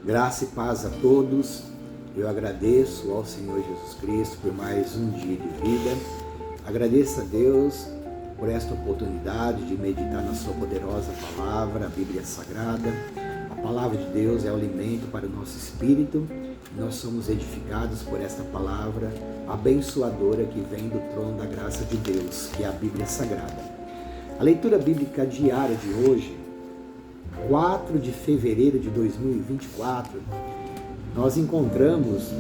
Graça e paz a todos. Eu agradeço ao Senhor Jesus Cristo por mais um dia de vida. Agradeço a Deus por esta oportunidade de meditar na sua poderosa palavra, a Bíblia Sagrada. A palavra de Deus é o alimento para o nosso espírito. Nós somos edificados por esta palavra abençoadora que vem do trono da graça de Deus, que é a Bíblia Sagrada. A leitura bíblica diária de hoje, 4 de fevereiro de 2024, nós encontramos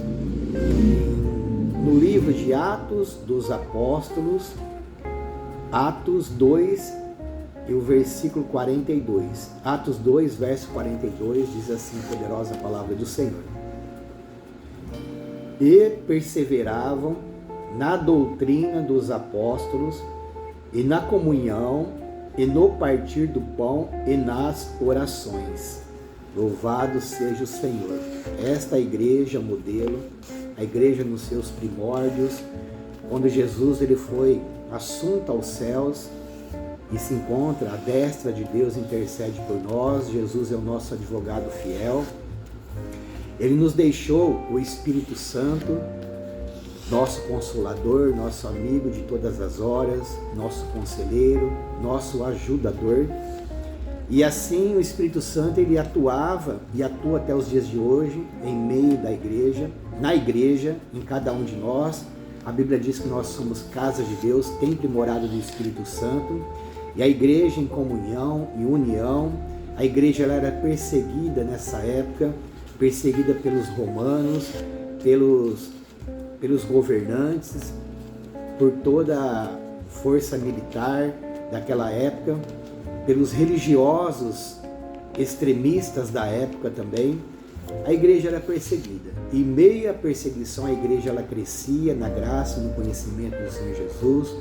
no livro de Atos dos Apóstolos, Atos 2 e o versículo 42. Atos 2, verso 42, diz assim a poderosa palavra do Senhor. E perseveravam na doutrina dos apóstolos e na comunhão e no partir do pão e nas orações. Louvado seja o Senhor. Esta igreja modelo, a igreja nos seus primórdios, quando Jesus ele foi assunto aos céus e se encontra à destra de Deus, intercede por nós. Jesus é o nosso advogado fiel. Ele nos deixou o Espírito Santo, nosso consolador, nosso amigo de todas as horas, nosso conselheiro, nosso ajudador. E assim o Espírito Santo ele atuava e atua até os dias de hoje em meio da igreja, na igreja, em cada um de nós. A Bíblia diz que nós somos casa de Deus, templo e morada do Espírito Santo. E a igreja em comunhão e união. A igreja ela era perseguida nessa época, perseguida pelos romanos, pelos governantes, por toda a força militar daquela época, pelos religiosos extremistas da época também. A igreja era perseguida. E em meio à perseguição, a igreja ela crescia na graça e no conhecimento do Senhor Jesus,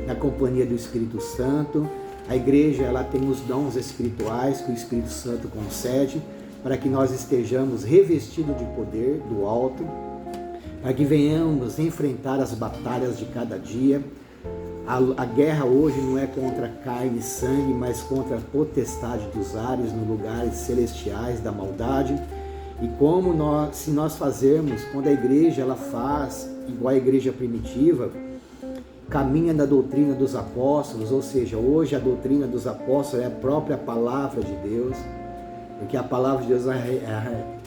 na companhia do Espírito Santo. A igreja ela tem os dons espirituais que o Espírito Santo concede para que nós estejamos revestidos de poder do alto, para que venhamos enfrentar as batalhas de cada dia. A guerra hoje não é contra carne e sangue, mas contra a potestade dos ares, nos lugares celestiais da maldade. E como se nós fazermos, quando a igreja ela faz, igual a igreja primitiva, caminha na doutrina dos apóstolos, ou seja, hoje a doutrina dos apóstolos é a própria palavra de Deus, porque a palavra de Deus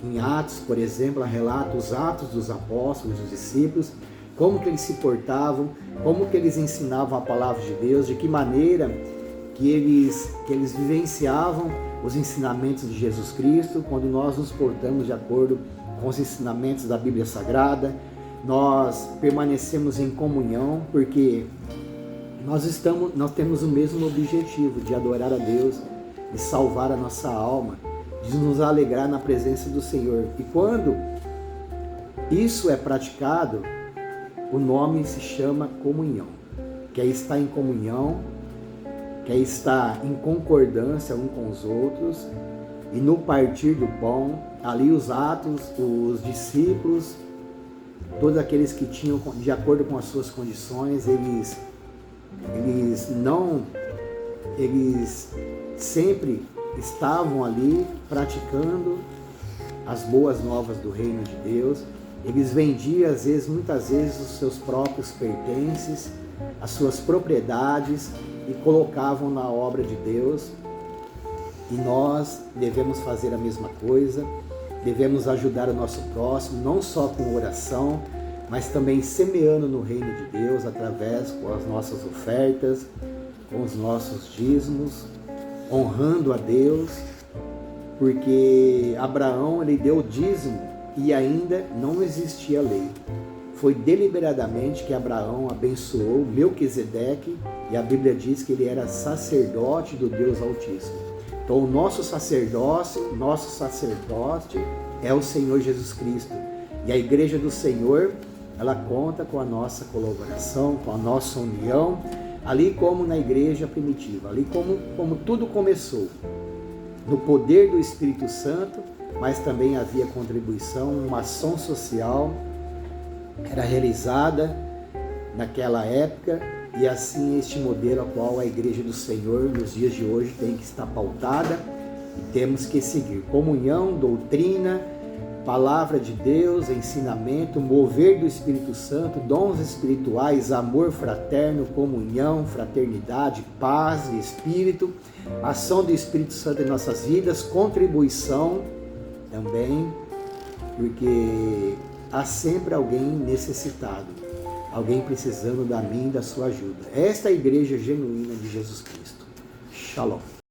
em Atos, por exemplo, ela relata os atos dos apóstolos, dos discípulos, como que eles se portavam, como que eles ensinavam a palavra de Deus, de que maneira que eles vivenciavam os ensinamentos de Jesus Cristo. Quando nós nos portamos de acordo com os ensinamentos da Bíblia Sagrada, nós permanecemos em comunhão, porque nós temos o mesmo objetivo de adorar a Deus, de salvar a nossa alma, de nos alegrar na presença do Senhor. E quando isso é praticado, o nome se chama comunhão. Quer estar em comunhão, quer estar em concordância um com os outros, e no partir do pão, ali os atos, os discípulos, todos aqueles que tinham, de acordo com as suas condições, eles sempre estavam ali praticando as boas novas do reino de Deus. Eles vendiam, muitas vezes, os seus próprios pertences, as suas propriedades, e colocavam na obra de Deus. E nós devemos fazer a mesma coisa, devemos ajudar o nosso próximo, não só com oração, mas também semeando no reino de Deus, através com as nossas ofertas, com os nossos dízimos, honrando a Deus, porque Abraão ele deu o dízimo e ainda não existia lei. Foi deliberadamente que Abraão abençoou Melquisedeque, e a Bíblia diz que ele era sacerdote do Deus Altíssimo. Então o nosso sacerdote é o Senhor Jesus Cristo. E a igreja do Senhor, ela conta com a nossa colaboração, com a nossa união, ali como na igreja primitiva, ali como tudo começou, no poder do Espírito Santo, mas também havia contribuição, uma ação social era realizada naquela época, e assim este modelo a qual a igreja do Senhor nos dias de hoje tem que estar pautada, E temos que seguir comunhão, doutrina, palavra de Deus, ensinamento, mover do Espírito Santo, dons espirituais, amor fraterno, comunhão, fraternidade, paz de espírito, ação do Espírito Santo em nossas vidas, contribuição também, porque há sempre alguém necessitado, alguém precisando da minha e da sua ajuda. Esta é a igreja genuína de Jesus Cristo. Shalom.